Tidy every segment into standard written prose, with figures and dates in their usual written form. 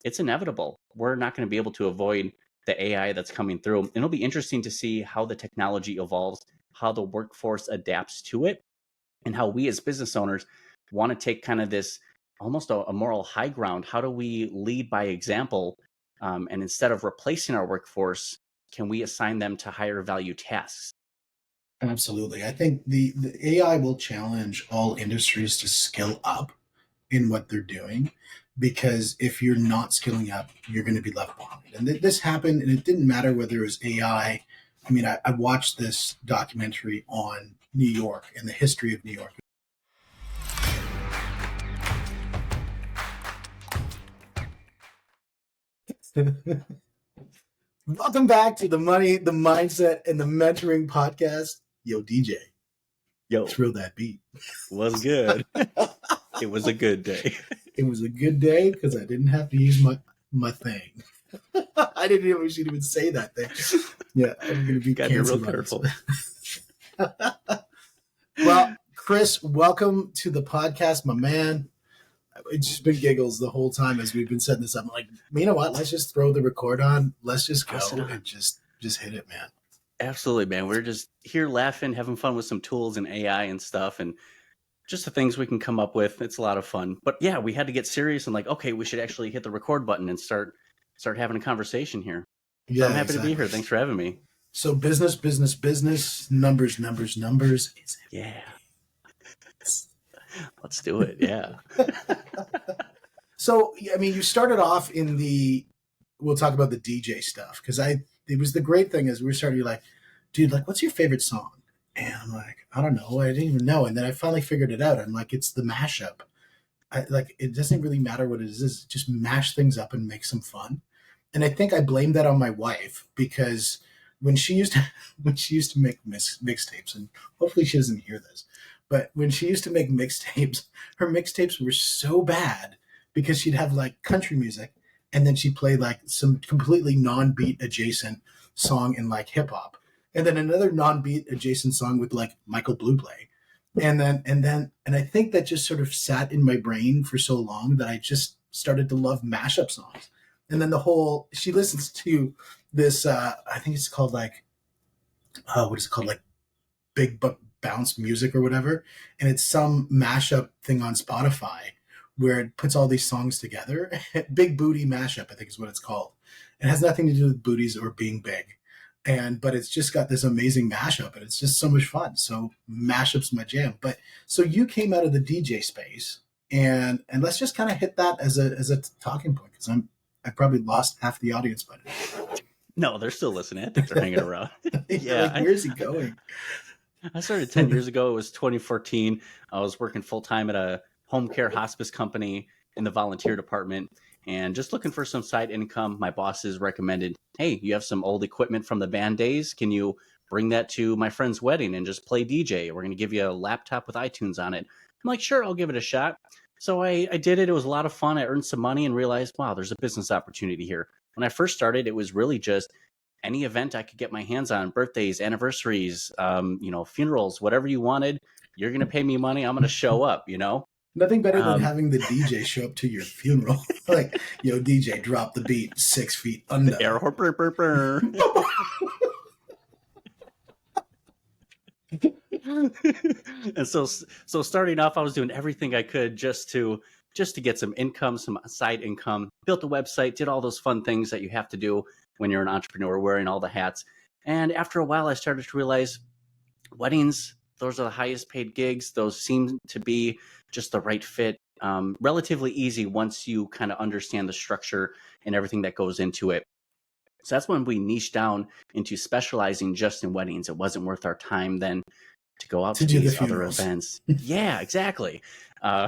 it's inevitable. We're not going to be able to avoid the AI that's coming through. And it'll be interesting to see how the technology evolves, how the workforce adapts to it, and how we as business owners want to take kind of this almost a moral high ground. How do we lead by example? And instead of replacing our workforce, can we assign them to higher value tasks? Absolutely. I think the AI will challenge all industries to skill up in what they're doing, because if you're not skilling up, you're going to be left behind. And this happened, and it didn't matter whether it was AI. I mean, I watched this documentary on New York and the history of New York. Welcome back to the Money, the Mindset, and the Mentoring podcast. Yo, DJ, Yo, thrill that beat. was good. It was a good day. It was a good day because I didn't have to use my thing. I didn't even say that thing. Yeah, I'm going to be real careful. Well, Chris, welcome to the podcast, my man. It's just been giggles the whole time as we've been setting this up. I'm like, you know what? Let's just throw the record on. Let's just go and just hit it, man. Absolutely, man. We're just here laughing, having fun with some tools and AI and stuff, and just the things we can come up with. It's a lot of fun. But yeah, we had to get serious and like, okay, we should actually hit the record button and start having a conversation here. Yeah, so I'm happy to be here. Thanks for having me. So business, numbers. Yeah. Let's do it. Yeah. So, I mean, you started off we'll talk about the DJ stuff, because it was the great thing is we were starting, you're like, dude, like, what's your favorite song? And I'm like, I don't know. I didn't even know. And then I finally figured it out. I'm like, it's the mashup. It doesn't really matter what it is. Just mash things up and make some fun. And I think I blame that on my wife, because when she used to make mixtapes, and hopefully she doesn't hear this, but when she used to make mixtapes, her mixtapes were so bad because she'd have like country music, and then she'd play like some completely non-beat adjacent song in like hip hop, and then another non-beat adjacent song with like Michael Bublé. And I think that just sort of sat in my brain for so long that I just started to love mashup songs. And then she listens to this, I think it's called like, what is it called? Like Big Bounce Music or whatever. And it's some mashup thing on Spotify where it puts all these songs together. Big Booty Mashup, I think is what it's called. It has nothing to do with booties or being big. But it's just got this amazing mashup, and it's just so much fun. So mashup's my jam. But so you came out of the DJ space, and let's just kind of hit that as a talking point, because I probably lost half the audience by now. No, they're still listening. I think they're hanging around. Yeah, like, where's he going? I started 10 years ago. It was 2014. I was working full time at a home care hospice company in the volunteer department, and just looking for some side income. My bosses recommended, hey, you have some old equipment from the band days. Can you bring that to my friend's wedding and just play DJ? We're going to give you a laptop with iTunes on it. I'm like, sure, I'll give it a shot. So I did it. It was a lot of fun. I earned some money and realized, wow, there's a business opportunity here. When I first started, it was really just any event I could get my hands on, birthdays, anniversaries, funerals, whatever you wanted. You're going to pay me money. I'm going to show up, Nothing better than having the DJ show up to your funeral. Like, yo, DJ, drop the beat 6 feet under. Air horn, burr, burr, burr. And so starting off, I was doing everything I could just to get some income, some side income. Built a website, did all those fun things that you have to do when you're an entrepreneur, wearing all the hats. And after a while, I started to realize weddings, those are the highest paid gigs. Those seem to be just the right fit. Relatively easy once you kind of understand the structure and everything that goes into it. So that's when we niched down into specializing just in weddings. It wasn't worth our time then to go out to these other events. Yeah, exactly.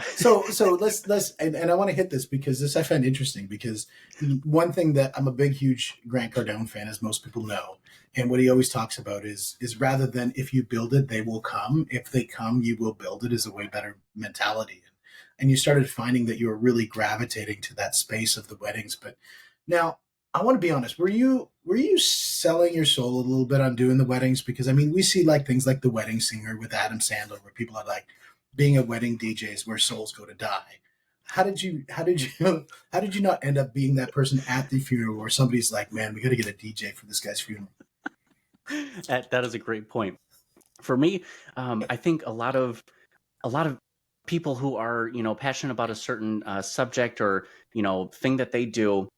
So let's and I want to hit this because this I find interesting, because one thing that I'm a huge Grant Cardone fan, as most people know, and what he always talks about is rather than if you build it, they will come. If they come, you will build it, is a way better mentality. And you started finding that you were really gravitating to that space of the weddings. But now I want to be honest, were you selling your soul a little bit on doing the weddings? Because I mean, we see like things like The Wedding Singer with Adam Sandler, where people are like, being a wedding DJ is where souls go to die. how did you not end up being that person at the funeral where somebody's like, man, we got to get a DJ for this guy's funeral? That is a great point. For me, I think a lot of people who are passionate about a certain subject or thing that they do,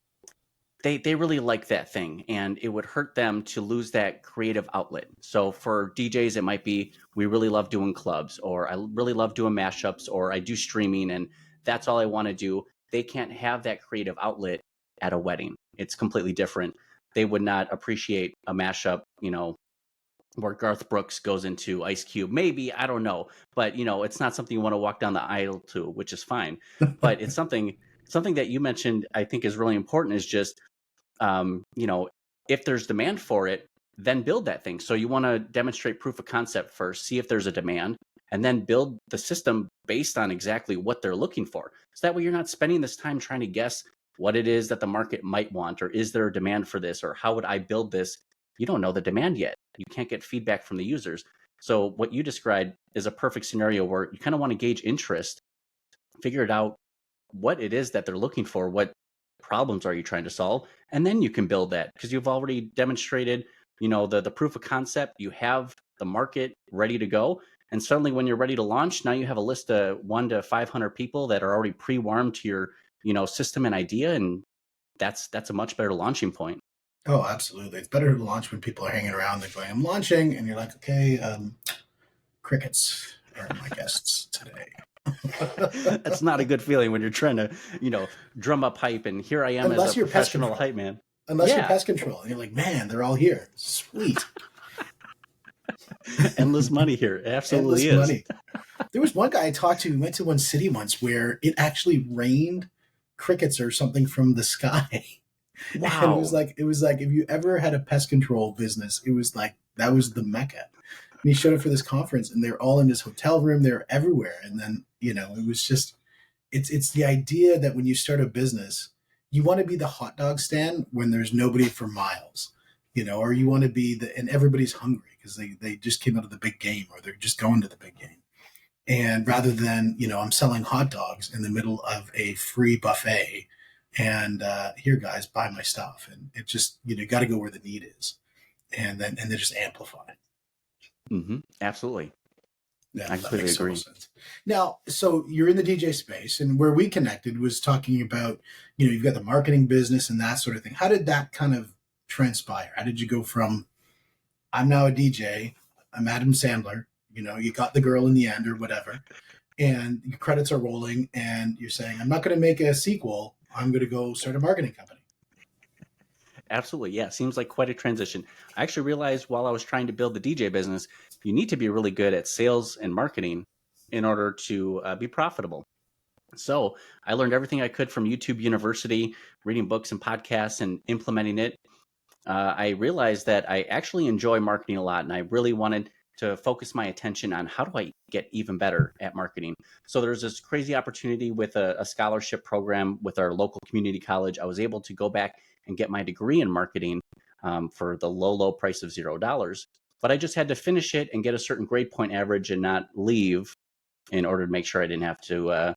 they really like that thing, and it would hurt them to lose that creative outlet. So for DJs, it might be, we really love doing clubs, or I really love doing mashups, or I do streaming, and that's all I want to do. They can't have that creative outlet at a wedding. It's completely different. They would not appreciate a mashup, where Garth Brooks goes into Ice Cube. Maybe, I don't know, but it's not something you want to walk down the aisle to, which is fine. But it's something that you mentioned, I think, is really important, is just if there's demand for it, then build that thing. So you want to demonstrate proof of concept first, see if there's a demand, and then build the system based on exactly what they're looking for. So that way you're not spending this time trying to guess what it is that the market might want, or is there a demand for this, or how would I build this? You don't know the demand yet. You can't get feedback from the users. So what you described is a perfect scenario where you kind of want to gauge interest, figure it out, what it is that they're looking for, what problems are you trying to solve, and then you can build that, because you've already demonstrated the proof of concept. You have the market ready to go, and suddenly when you're ready to launch, now you have a list of 1 to 500 people that are already pre-warmed to your system and idea, and that's a much better launching point. Oh, absolutely. It's better to launch when people are hanging around than going, I'm launching, and you're like, okay, crickets are my guests today. That's not a good feeling when you're trying to drum up hype, and here I am Unless as a you're pest professional control. hype man. Unless you're Yeah. pest control, and you're like, man, they're all here. Sweet. Endless money here. It absolutely Endless is. money. There was one guy I talked to who went to one city once where it actually rained crickets or something from the sky. Wow. And it was like if you ever had a pest control business, it was like that was the mecca. And he showed up for this conference, and they're all in this hotel room. They're everywhere, and then it was just it's the idea that when you start a business, you want to be the hot dog stand when there's nobody for miles, or you want to be and everybody's hungry because they just came out of the big game, or they're just going to the big game. And rather than, I'm selling hot dogs in the middle of a free buffet, and here, guys, buy my stuff. And it just, you got to go where the need is, and then just amplify. Mm-hmm. Absolutely. Yeah, I completely agree. Sense. Now, so you're in the DJ space, and where we connected was talking about, you've got the marketing business and that sort of thing. How did that kind of transpire? How did you go from, I'm now a DJ, I'm Adam Sandler, you got the girl in the end or whatever, and your credits are rolling, and you're saying, I'm not going to make a sequel, I'm going to go start a marketing company. Absolutely. Yeah. Seems like quite a transition. I actually realized while I was trying to build the DJ business, you need to be really good at sales and marketing in order to be profitable. So I learned everything I could from YouTube University, reading books and podcasts and implementing it. I realized that I actually enjoy marketing a lot, and I really wanted to focus my attention on how do I get even better at marketing. So there's this crazy opportunity with a scholarship program with our local community college. I was able to go back and get my degree in marketing for the low price of $0. But I just had to finish it and get a certain grade point average and not leave in order to make sure I didn't have to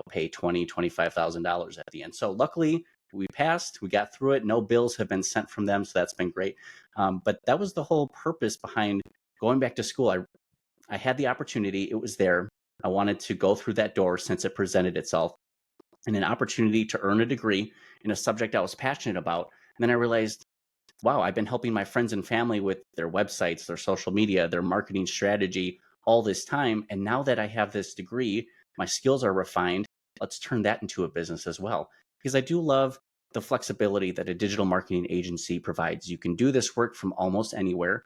pay $20,000, $25,000 at the end. So luckily, we passed, we got through it. No bills have been sent from them, so that's been great. But that was the whole purpose behind going back to school. I had the opportunity, it was there. I wanted to go through that door since it presented itself, and an opportunity to earn a degree in a subject I was passionate about. And then I realized, wow, I've been helping my friends and family with their websites, their social media, their marketing strategy all this time. And now that I have this degree, my skills are refined. Let's turn that into a business as well. Because I do love the flexibility that a digital marketing agency provides. You can do this work from almost anywhere,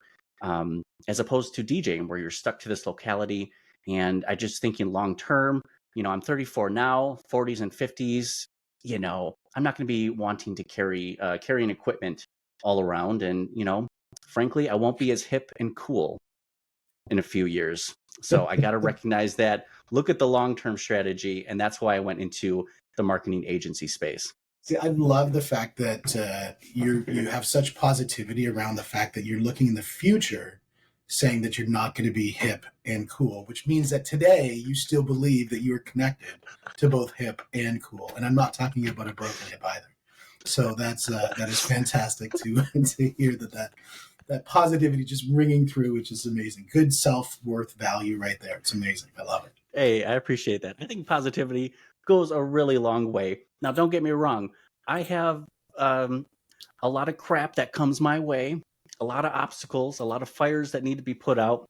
as opposed to DJing, where you're stuck to this locality. And I just thinking long term, I'm 34 now, 40s and 50s, I'm not going to be wanting to carrying equipment all around. And, frankly, I won't be as hip and cool in a few years. So I got to recognize that, look at the long-term strategy. And that's why I went into the marketing agency space. See, I love the fact that you have such positivity around the fact that you're looking in the future, saying that you're not going to be hip and cool, which means that today you still believe that you are connected to both hip and cool. And I'm not talking about a broken hip either. So that is fantastic to hear that positivity just ringing through, which is amazing. Good self-worth value right there. It's amazing. I love it. Hey, I appreciate that. I think positivity goes a really long way. Now, don't get me wrong. I have a lot of crap that comes my way, a lot of obstacles, a lot of fires that need to be put out,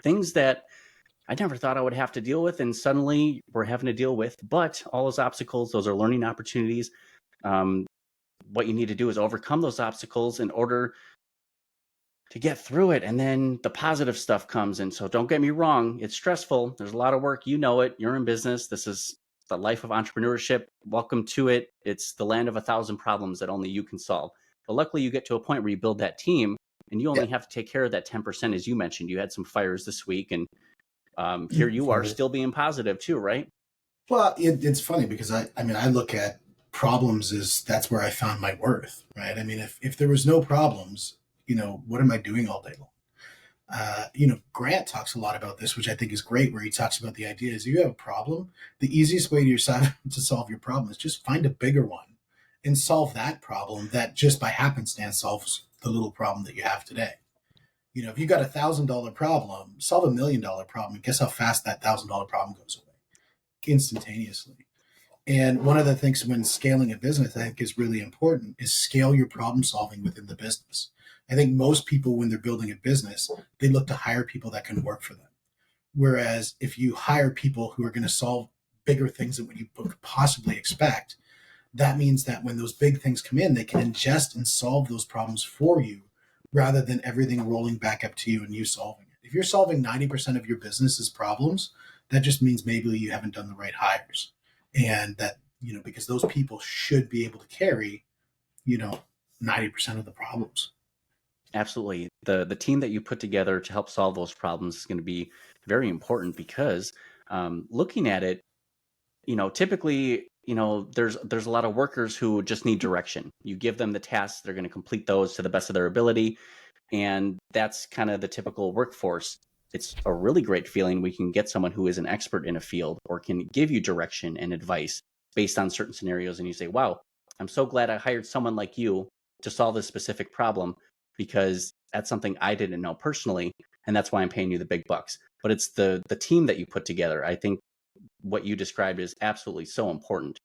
things that I never thought I would have to deal with, and suddenly we're having to deal with. But all those obstacles, those are learning opportunities. What you need to do is overcome those obstacles in order to get through it. And then the positive stuff comes. And so don't get me wrong, it's stressful. There's a lot of work. You know it. You're in business. This is the life of entrepreneurship. Welcome to it. It's the land of 1,000 problems that only you can solve. But luckily, you get to a point where you build that team and you only have to take care of that 10%, as you mentioned. You had some fires this week, and here you are still being positive too, right? Well, it's funny because I mean, I look at problems as that's where I found my worth, right? I mean, if there was no problems, what am I doing all day long? Grant talks a lot about this, which I think is great, where he talks about the idea is you have a problem. The easiest way to solve your problem is just find a bigger one and solve that problem that just by happenstance solves the little problem that you have today. If you got $1,000 problem, solve $1 million problem, and guess how fast that $1,000 problem goes away? Instantaneously. And one of the things when scaling a business I think is really important is scale your problem solving within the business. I think most people, when they're building a business, they look to hire people that can work for them. Whereas if you hire people who are going to solve bigger things than what you could possibly expect, that means that when those big things come in, they can ingest and solve those problems for you rather than everything rolling back up to you and you solving it. If you're solving 90% of your business's problems, that just means maybe you haven't done the right hires. And that, because those people should be able to carry, 90% of the problems. Absolutely. The team that you put together to help solve those problems is going to be very important because looking at it, typically, there's a lot of workers who just need direction. You give them the tasks, they're going to complete those to the best of their ability. And that's kind of the typical workforce. It's a really great feeling we can get someone who is an expert in a field or can give you direction and advice based on certain scenarios. And you say, wow, I'm so glad I hired someone like you to solve this specific problem because that's something I didn't know personally. And that's why I'm paying you the big bucks. But it's the team that you put together. I think what you described is absolutely so important.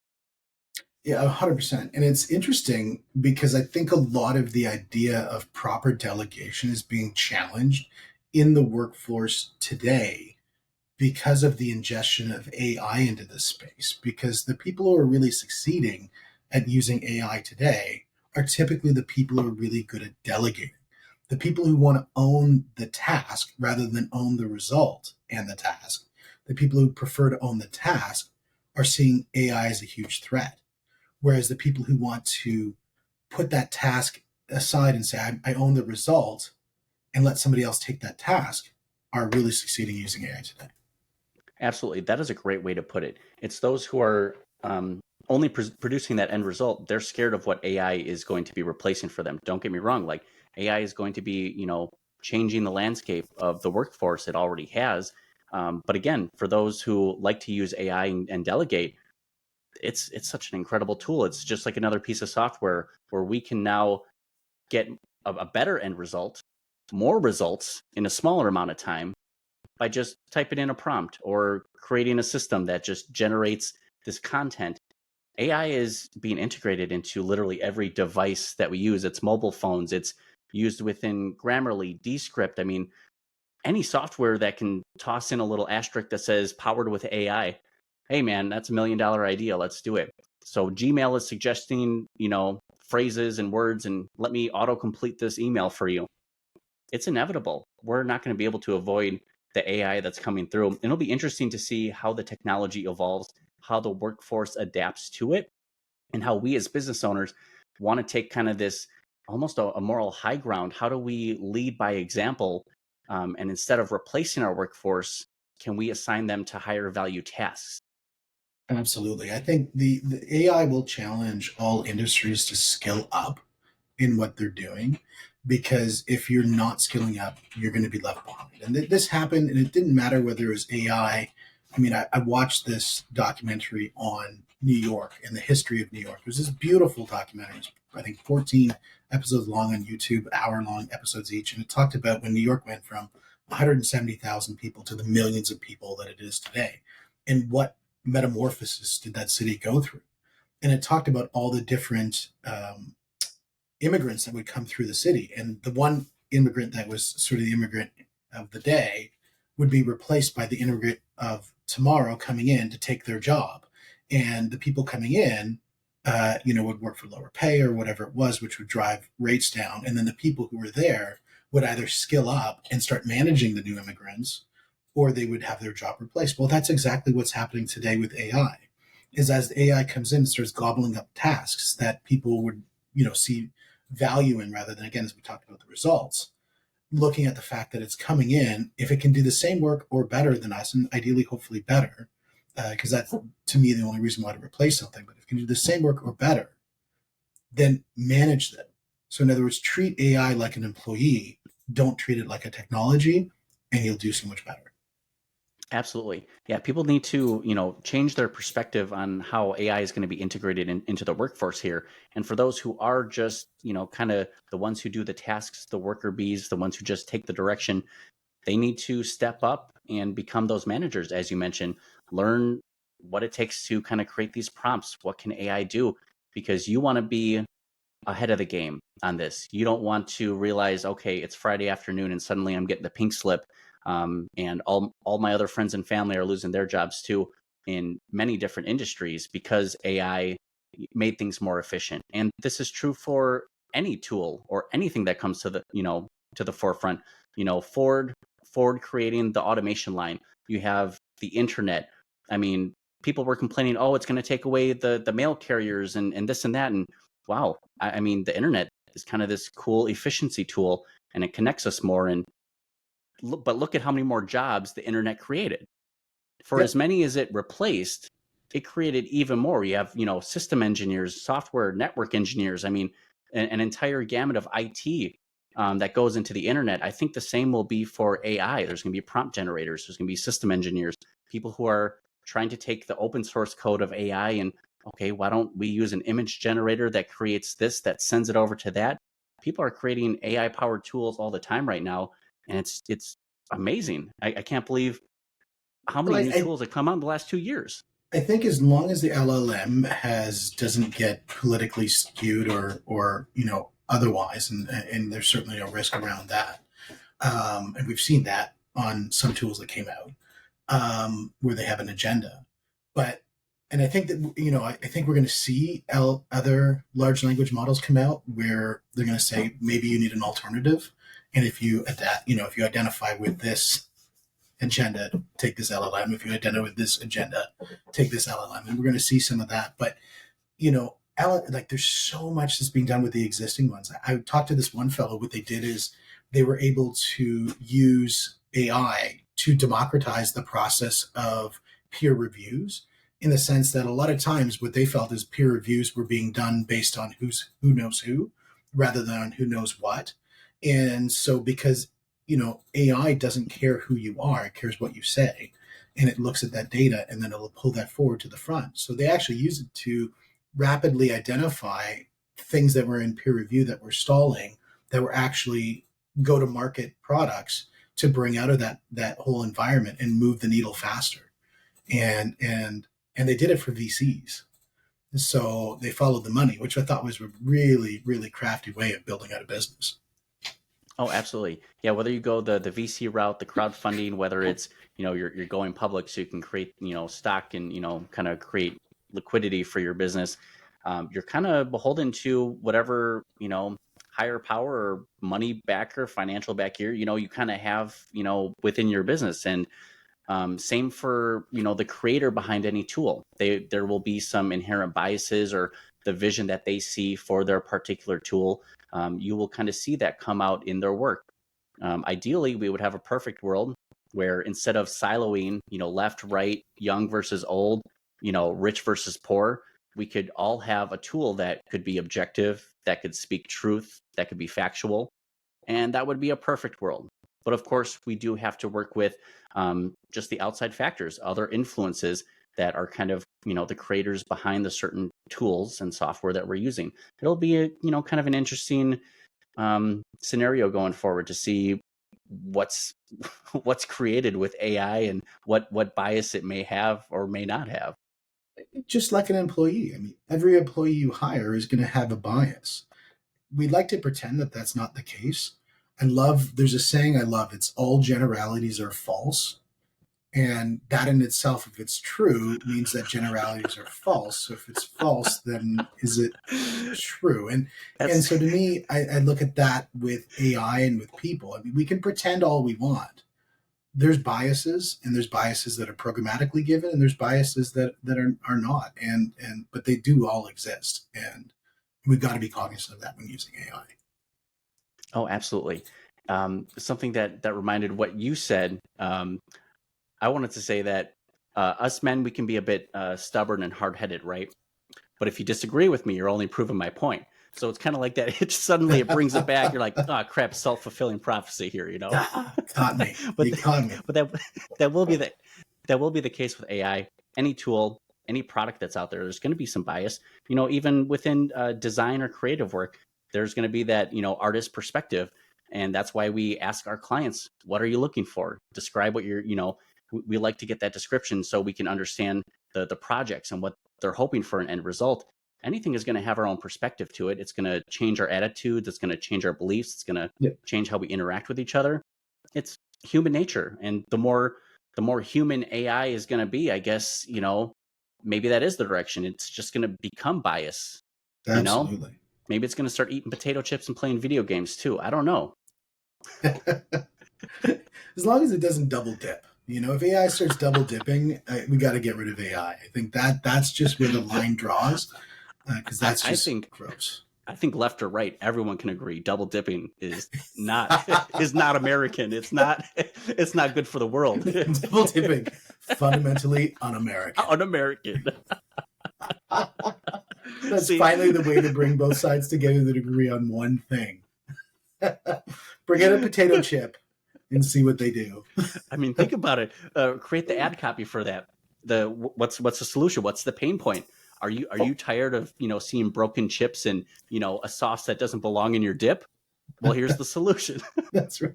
Yeah, 100%. And it's interesting because I think a lot of the idea of proper delegation is being challenged in the workforce today because of the ingestion of AI into this space. Because the people who are really succeeding at using AI today are typically the people who are really good at delegating. The people who want to own the task rather than own the result and the task. The people who prefer to own the task are seeing AI as a huge threat. Whereas the people who want to put that task aside and say, I own the result and let somebody else take that task are really succeeding using AI today. Absolutely. That is a great way to put it. It's those who are only producing that end result. They're scared of what AI is going to be replacing for them. Don't get me wrong. Like AI is going to be, changing the landscape of the workforce. It already has. But again, for those who like to use AI and delegate, it's such an incredible tool. It's just like another piece of software where we can now get a better end result, more results in a smaller amount of time by just typing in a prompt or creating a system that just generates this content. AI is being integrated into literally every device that we use. It's mobile phones. It's used within Grammarly, Descript. I mean, any software that can toss in a little asterisk that says powered with AI. Hey man, that's $1 million idea. Let's do it. So Gmail is suggesting, phrases and words and let me autocomplete this email for you. It's inevitable. We're not going to be able to avoid the AI that's coming through. And it'll be interesting to see how the technology evolves, how the workforce adapts to it, and how we as business owners want to take kind of this almost a moral high ground. How do we lead by example? And instead of replacing our workforce, can we assign them to higher value tasks? Absolutely. I think the AI will challenge all industries to skill up in what they're doing because if you're not skilling up, you're going to be left behind. And this happened, and it didn't matter whether it was AI. I mean, I watched this documentary on New York and the history of New York. It was this beautiful documentary. It was, I think, 14 episodes long on YouTube, hour-long episodes each. And it talked about when New York went from 170,000 people to the millions of people that it is today, and what metamorphosis did that city go through. And it talked about all the different immigrants that would come through the city. And the one immigrant that was sort of the immigrant of the day would be replaced by the immigrant of tomorrow coming in to take their job. And the people coming in, would work for lower pay or whatever it was, which would drive rates down. And then the people who were there would either skill up and start managing the new immigrants, or they would have their job replaced. Well, that's exactly what's happening today with AI. Is as the AI comes in and starts gobbling up tasks that people would, see value in, rather than, again, as we talked about the results, looking at the fact that it's coming in, if it can do the same work or better than us, and ideally, hopefully better, because that's, to me, the only reason why to replace something. But if it can do the same work or better, then manage them. So in other words, treat AI like an employee. Don't treat it like a technology, and you'll do so much better. Absolutely. Yeah, people need to, change their perspective on how AI is going to be integrated into the workforce here. And for those who are just, kind of the ones who do the tasks, the worker bees, the ones who just take the direction, they need to step up and become those managers, as you mentioned. Learn what it takes to kind of create these prompts. What can AI do? Because you want to be ahead of the game on this. You don't want to realize, okay, it's Friday afternoon and suddenly I'm getting the pink slip, and all my other friends and family are losing their jobs too in many different industries because AI made things more efficient. And this is true for any tool or anything that comes to the to the forefront. Ford creating the automation line. You have the internet. I mean, people were complaining, oh, it's going to take away the mail carriers and this and that. And wow, I mean, the internet is kind of this cool efficiency tool, and it connects us more. And but look at how many more jobs the internet created. For Yep. as many as it replaced, it created even more. You have, system engineers, software network engineers. I mean, an entire gamut of IT that goes into the internet. I think the same will be for AI. There's going to be prompt generators. There's going to be system engineers, people who are trying to take the open source code of AI and, okay, why don't we use an image generator that creates this, that sends it over to that? People are creating AI powered tools all the time right now. And it's amazing. I can't believe how Well, many new tools have come out in the last 2 years. I think as long as the LLM doesn't get politically skewed or otherwise, and there's certainly a risk around that, and we've seen that on some tools that came out where they have an agenda, but and I think that I think we're going to see other large language models come out where they're going to say maybe you need an alternative, and if you if you identify with this agenda, take this LLM. If you identify with this agenda, take this LLM. And we're going to see some of that. But, there's so much that's being done with the existing ones. I talked to this one fellow. What they did is they were able to use AI to democratize the process of peer reviews, in the sense that a lot of times what they felt is peer reviews were being done based on who knows who, rather than on who knows what. And so because AI doesn't care who you are, it cares what you say. And it looks at that data and then it'll pull that forward to the front. So they actually use it to rapidly identify things that were in peer review that were stalling, that were actually go to market products to bring out of that whole environment and move the needle faster. And they did it for VCs. So they followed the money, which I thought was a really, really crafty way of building out a business. Oh, absolutely. Yeah, whether you go the VC route, the crowdfunding, whether it's, you're going public so you can create, stock and, kind of create liquidity for your business, you're kind of beholden to whatever, higher power or money backer, financial backer, you kind of have, within your business. And same for, the creator behind any tool. There will be some inherent biases or the vision that they see for their particular tool. You will kind of see that come out in their work. Ideally, we would have a perfect world where instead of siloing, left, right, young versus old, rich versus poor, we could all have a tool that could be objective, that could speak truth, that could be factual. and that would be a perfect world. But of course, we do have to work with just the outside factors, other influences that are kind of, the creators behind the certain tools and software that we're using. It'll be a, kind of an interesting scenario going forward to see what's what's created with AI and what bias it may have or may not have. Just like an employee. I mean, every employee you hire is going to have a bias. We like to pretend that that's not the case. There's a saying I love, it's all generalities are false. And that in itself, if it's true, means that generalities are false. So if it's false, then is it true? And so to me, I look at that with AI and with people. I mean, we can pretend all we want. There's biases, and there's biases that are programmatically given, and there's biases that are not. But they do all exist. And we've got to be cognizant of that when using AI. Oh, absolutely. Something that reminded what you said. I wanted to say that us men, we can be a bit stubborn and hard-headed, right? But if you disagree with me, you're only proving my point. So it's kind of like that. It brings it back. You're like, oh crap, self-fulfilling prophecy here, Caught me. But You caught me. but that will be the case with AI. Any tool, any product that's out there, there's going to be some bias. Even within design or creative work, there's going to be that artist perspective, and that's why we ask our clients, what are you looking for? Describe what you're we like to get that description so we can understand the projects and what they're hoping for an end result. Anything is going to have our own perspective to it. It's going to change our attitudes. It's going to change our beliefs. It's going to change how we interact with each other. It's human nature. And the more human AI is going to be, I guess, maybe that is the direction. It's just going to become bias. Absolutely. Maybe it's going to start eating potato chips and playing video games too. I don't know. As long as it doesn't double dip. If AI starts double dipping, we got to get rid of AI. I think that's just where the line draws, because that's just gross. I think left or right, everyone can agree double dipping is not American. It's not good for the world. Double dipping, fundamentally un-American. Un-American. That's finally the way to bring both sides together that agree on one thing. Bring in a potato chip and see what they do. I mean, think about it. Create the ad copy for that. What's the solution? What's the pain point? Are you tired of seeing broken chips and a sauce that doesn't belong in your dip? Well, here's the solution. That's right.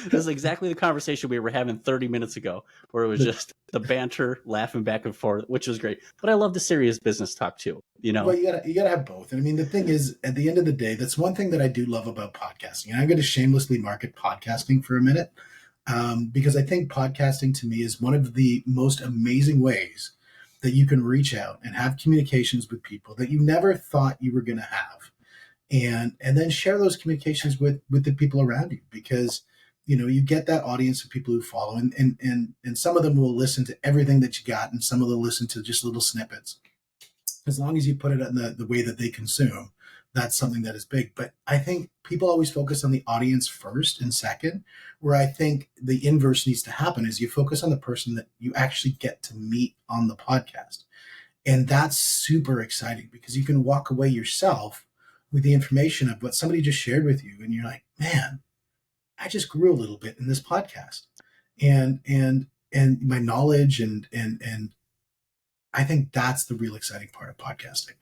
This is exactly the conversation we were having 30 minutes ago, where it was just the banter, laughing back and forth, which was great. But I love the serious business talk too. Well, you gotta have both. And I mean, the thing is, at the end of the day, that's one thing that I do love about podcasting. And I'm going to shamelessly market podcasting for a minute, because I think podcasting to me is one of the most amazing ways that you can reach out and have communications with people that you never thought you were going to have, and then share those communications with the people around you, because you get that audience of people who follow, and some of them will listen to everything that you got, and some of them listen to just little snippets. As long as you put it in the way that they consume, that's something that is big. But I think people always focus on the audience first and second, where I think the inverse needs to happen is you focus on the person that you actually get to meet on the podcast. And that's super exciting, because you can walk away yourself with the information of what somebody just shared with you. And you're like, man, I just grew a little bit in this podcast, and my knowledge and I think that's the real exciting part of podcasting.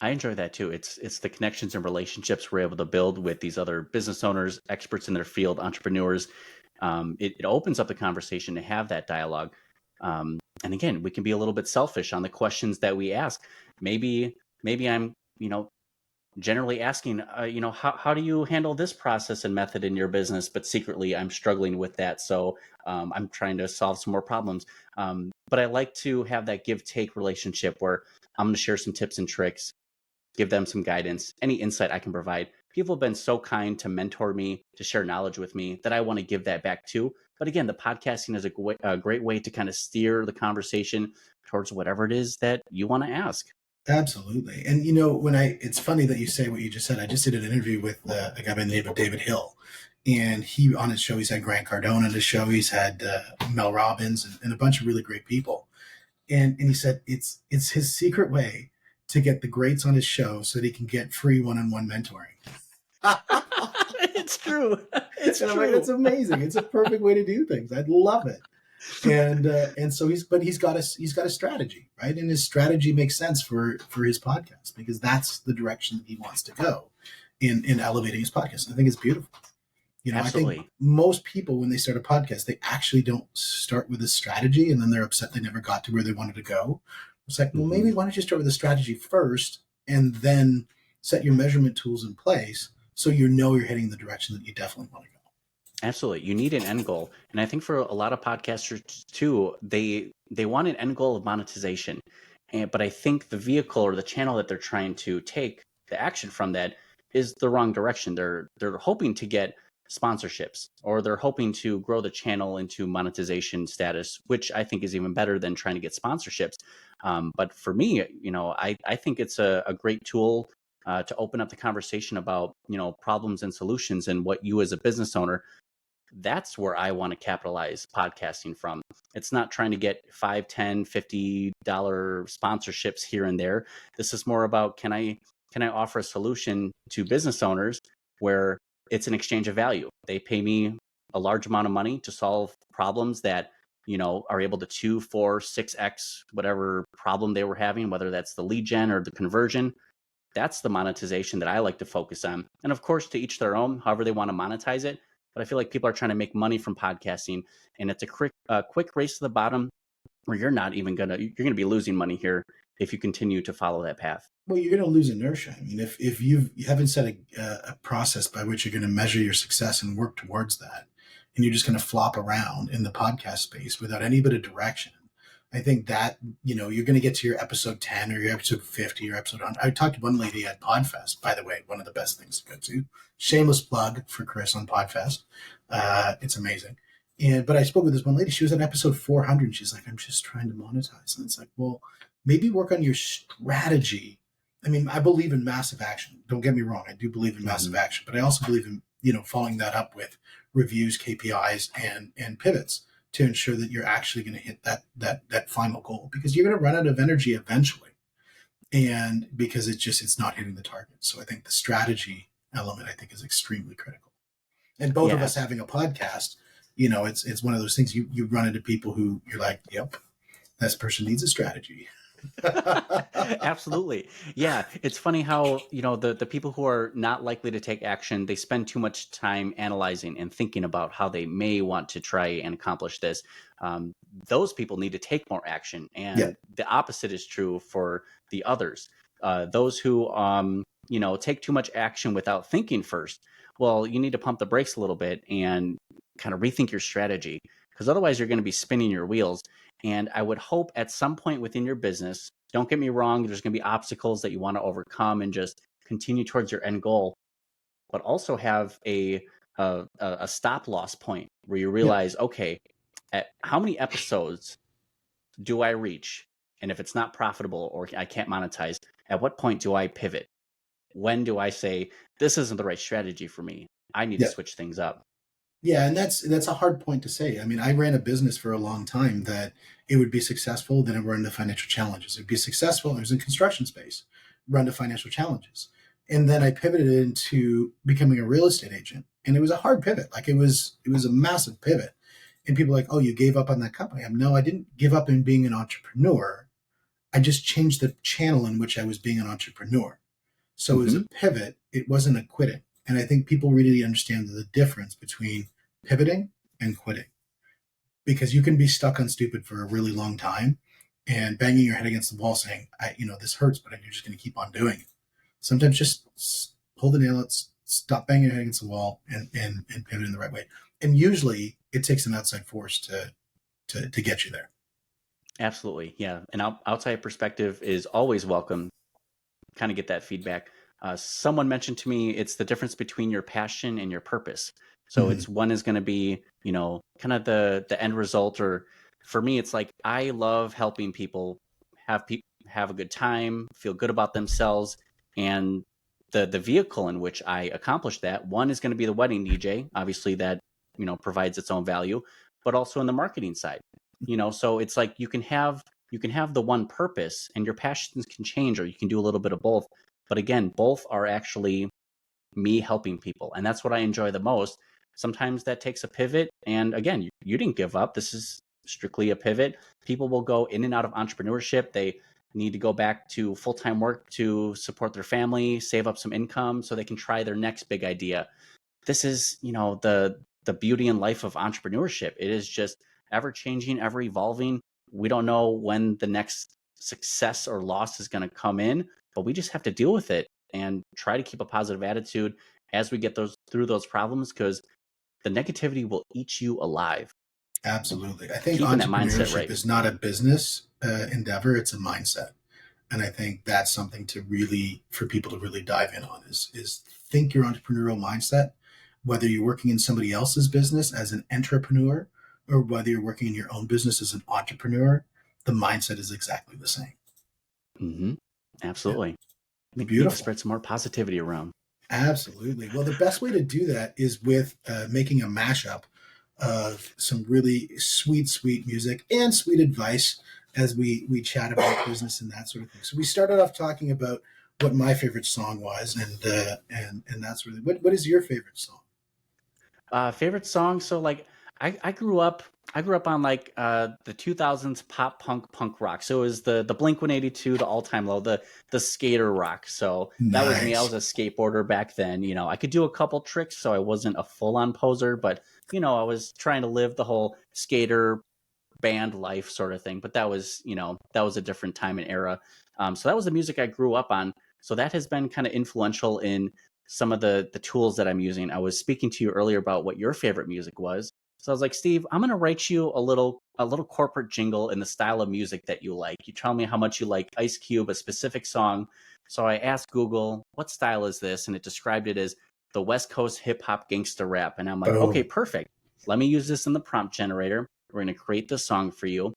I enjoy that too. It's the connections and relationships we're able to build with these other business owners, experts in their field, entrepreneurs. It opens up the conversation to have that dialogue. And again, we can be a little bit selfish on the questions that we ask. Maybe I'm, generally asking, how do you handle this process and method in your business? But secretly, I'm struggling with that. So I'm trying to solve some more problems. But I like to have that give-take relationship where I'm going to share some tips and tricks, give them some guidance, any insight I can provide. People have been so kind to mentor me, to share knowledge with me, that I want to give that back too. But again, the podcasting is a great way to kind of steer the conversation towards whatever it is that you want to ask. Absolutely. And it's funny that you say what you just said. I just did an interview with a guy by the name of David Hill, and he, on his show, he's had Grant Cardone on his show. He's had Mel Robbins and a bunch of really great people. And he said it's his secret way to get the greats on his show so that he can get free one-on-one mentoring. It's true. It's And I'm like, true. that's amazing. It's a perfect way to do things. I'd love it. And so he's got a strategy, right? And his strategy makes sense for his podcast because that's the direction that he wants to go in elevating his podcast. I think it's beautiful. I think Absolutely. most people, when they start a podcast, they actually don't start with a strategy and then they're upset they never got to where they wanted to go. It's like, well, maybe why don't you start with a strategy first and then set your measurement tools in place so you're hitting the direction that you definitely want to go. Absolutely. You need an end goal. And I think for a lot of podcasters too, they want an end goal of monetization. But I think the vehicle or the channel that they're trying to take the action from that is the wrong direction. They're hoping to get sponsorships, or they're hoping to grow the channel into monetization status, which I think is even better than trying to get sponsorships. But for me, I think it's a great tool to open up the conversation about, problems and solutions and what you as a business owner. That's where I want to capitalize podcasting from. It's not trying to get $5, $10, $50 sponsorships here and there. This is more about, can I offer a solution to business owners where it's an exchange of value. They pay me a large amount of money to solve problems that, are able to 2, 4, 6x whatever problem they were having, whether that's the lead gen or the conversion. That's the monetization that I like to focus on. And of course, to each their own, however they want to monetize it. But I feel like people are trying to make money from podcasting, and it's a quick race to the bottom where you're going to be losing money here if you continue to follow that path. Well, you're going to lose inertia. I mean, if you haven't set a process by which you're going to measure your success and work towards that, and you're just going to flop around in the podcast space without any bit of direction, I think that, you're going to get to your episode 10 or your episode 50 or episode 100. I talked to one lady at Podfest, by the way, one of the best things to go to. Shameless plug for Chris on Podfest. It's amazing. But I spoke with this one lady. She was on episode 400. And she's like, I'm just trying to monetize. And it's like, well, maybe work on your strategy. I mean, I believe in massive action. Don't get me wrong. I do believe in massive action, but I also believe in, following that up with reviews, KPIs, and pivots to ensure that you're actually going to hit that final goal, because you're going to run out of energy eventually. And because it's not hitting the target. So I think the strategy element, I think, is extremely critical. And both of us having a podcast, it's one of those things you run into people who you're like, yep, this person needs a strategy. Absolutely. Yeah. It's funny how, the people who are not likely to take action, they spend too much time analyzing and thinking about how they may want to try and accomplish this. Those people need to take more action. And the opposite is true for the others. Those who, take too much action without thinking first. Well, you need to pump the brakes a little bit and kind of rethink your strategy, because otherwise you're going to be spinning your wheels. And I would hope at some point within your business, don't get me wrong, there's going to be obstacles that you want to overcome and just continue towards your end goal, but also have a stop loss point where you realize, okay, at how many episodes do I reach? And if it's not profitable or I can't monetize, at what point do I pivot? When do I say, this isn't the right strategy for me? I need to switch things up. Yeah, and that's a hard point to say. I mean, I ran a business for a long time that it would be successful, then it run into financial challenges. It'd be successful, it was in construction space, run into financial challenges. And then I pivoted into becoming a real estate agent. And it was a hard pivot. Like it was a massive pivot. And people are like, oh, you gave up on that company. No, I didn't give up in being an entrepreneur. I just changed the channel in which I was being an entrepreneur. So it was a pivot. It wasn't a quitting. And I think people really understand the difference between pivoting and quitting, because you can be stuck on stupid for a really long time and banging your head against the wall saying, this hurts, but you're just going to keep on doing it. Sometimes just pull the nail out, stop banging your head against the wall and pivot in the right way. And usually it takes an outside force to get you there. Absolutely. Yeah. An outside perspective is always welcome. Kind of get that feedback. Someone mentioned to me, it's the difference between your passion and your purpose. So it's one is going to be, kind of the end result. Or for me, it's like, I love helping people have a good time, feel good about themselves. And the vehicle in which I accomplish that, one is going to be the wedding DJ. Obviously that, provides its own value, but also in the marketing side, so it's like you can have the one purpose and your passions can change, or you can do a little bit of both. But again, both are actually me helping people. And that's what I enjoy the most. Sometimes that takes a pivot. And again, you didn't give up. This is strictly a pivot. People will go in and out of entrepreneurship. They need to go back to full-time work to support their family, save up some income so they can try their next big idea. This is, the beauty and life of entrepreneurship. It is just ever changing, ever evolving. We don't know when the next success or loss is going to come in, but we just have to deal with it and try to keep a positive attitude as we get through those problems, because the negativity will eat you alive. Absolutely. I think Keeping that mindset entrepreneurship right. is not a business endeavor, it's a mindset. And I think that's something for people to really dive in on is think your entrepreneurial mindset, whether you're working in somebody else's business as an entrepreneur or whether you're working in your own business as an entrepreneur, the mindset is exactly the same. Mm-hmm. Absolutely. Yeah. We Beautiful. need to spread some more positivity around. Absolutely. Well, the best way to do that is with making a mashup of some really sweet music and sweet advice as we chat about business and that sort of thing. So we started off talking about what my favorite song was, and that's really what is your favorite song? Favorite song. So like I grew up on like the 2000s punk rock. So it was the Blink-182, the All Time Low, the skater rock. So that was me. I Nice. was a skateboarder back then. I could do a couple tricks, so I wasn't a full-on poser, but I was trying to live the whole skater band life sort of thing. But that was a different time and era. So that was the music I grew up on. So that has been kind of influential in some of the tools that I'm using. I was speaking to you earlier about what your favorite music was. So I was like, Steve, I'm going to write you a little corporate jingle in the style of music that you like. You tell me how much you like Ice Cube, a specific song. So I asked Google, what style is this? And it described it as the West Coast hip hop gangsta rap. And I'm like, Boom. okay, perfect. Let me use this in the prompt generator. We're going to create this song for you.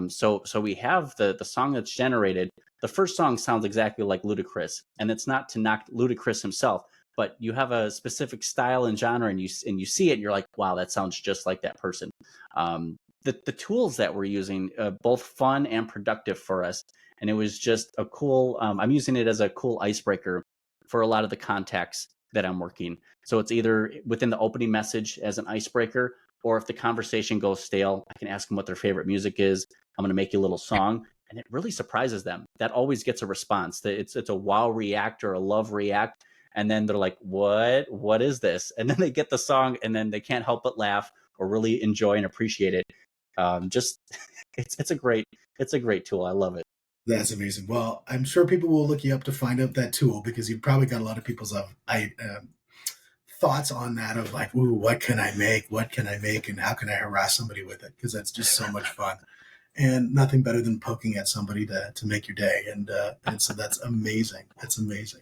So we have the song that's generated. The first song sounds exactly like Ludacris, and it's not to knock Ludacris himself, but you have a specific style and genre, and you see it, and you're like, wow, that sounds just like that person. The tools that we're using, both fun and productive for us, and it was just a cool. I'm using it as a cool icebreaker for a lot of the contacts that I'm working. So it's either within the opening message as an icebreaker, or if the conversation goes stale, I can ask them what their favorite music is. I'm going to make you a little song. And it really surprises them. That always gets a response. It's a wow react or a love react. And then they're like, what is this? And then they get the song and then they can't help but laugh or really enjoy and appreciate it. It's a great tool. I love it. That's amazing. Well, I'm sure people will look you up to find out that tool because you've probably got a lot of people's thoughts on that of like, ooh, what can I make? And how can I harass somebody with it? Because that's just so much fun. And nothing better than poking at somebody to make your day. And so that's amazing. That's amazing.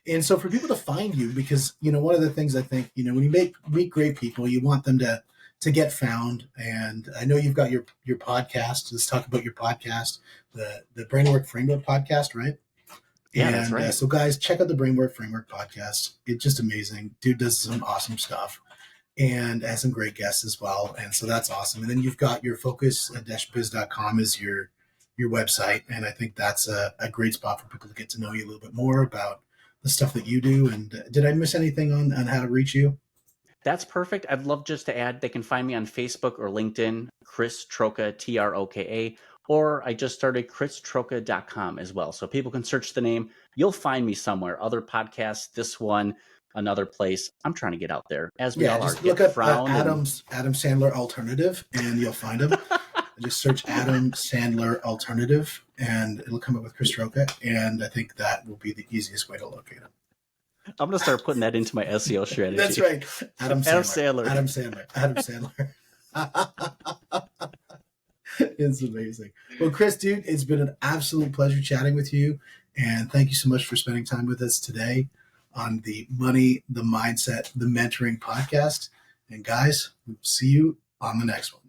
And so for people to find you, because, one of the things I think, when you meet great people, you want them to get found. And I know you've got your podcast. Let's talk about your podcast, the Brainwork Framework podcast, right? Yeah, that's right. So guys, check out the Brainwork Framework podcast. It's just amazing. Dude does some awesome stuff and has some great guests as well. And so that's awesome. And then you've got your focus-biz.com is your website. And I think that's a great spot for people to get to know you a little bit more about the stuff that you do. And did I miss anything on how to reach you? That's perfect. I'd love just to add, they can find me on Facebook or LinkedIn, Chris Troka, Troka, or I just started christroka.com as well. So people can search the name. You'll find me somewhere, other podcasts, this one, another place. I'm trying to get out there, as we all are. Just look up Adam Sandler Alternative, and you'll find him. Just search Adam Sandler Alternative, and it'll come up with Chris Troka, and I think that will be the easiest way to locate him. I'm going to start putting that into my SEO strategy. That's right. Adam Sandler. It's amazing. Well, Chris, dude, it's been an absolute pleasure chatting with you. And thank you so much for spending time with us today on the Money, the Mindset, the Mentoring podcast. And guys, we'll see you on the next one.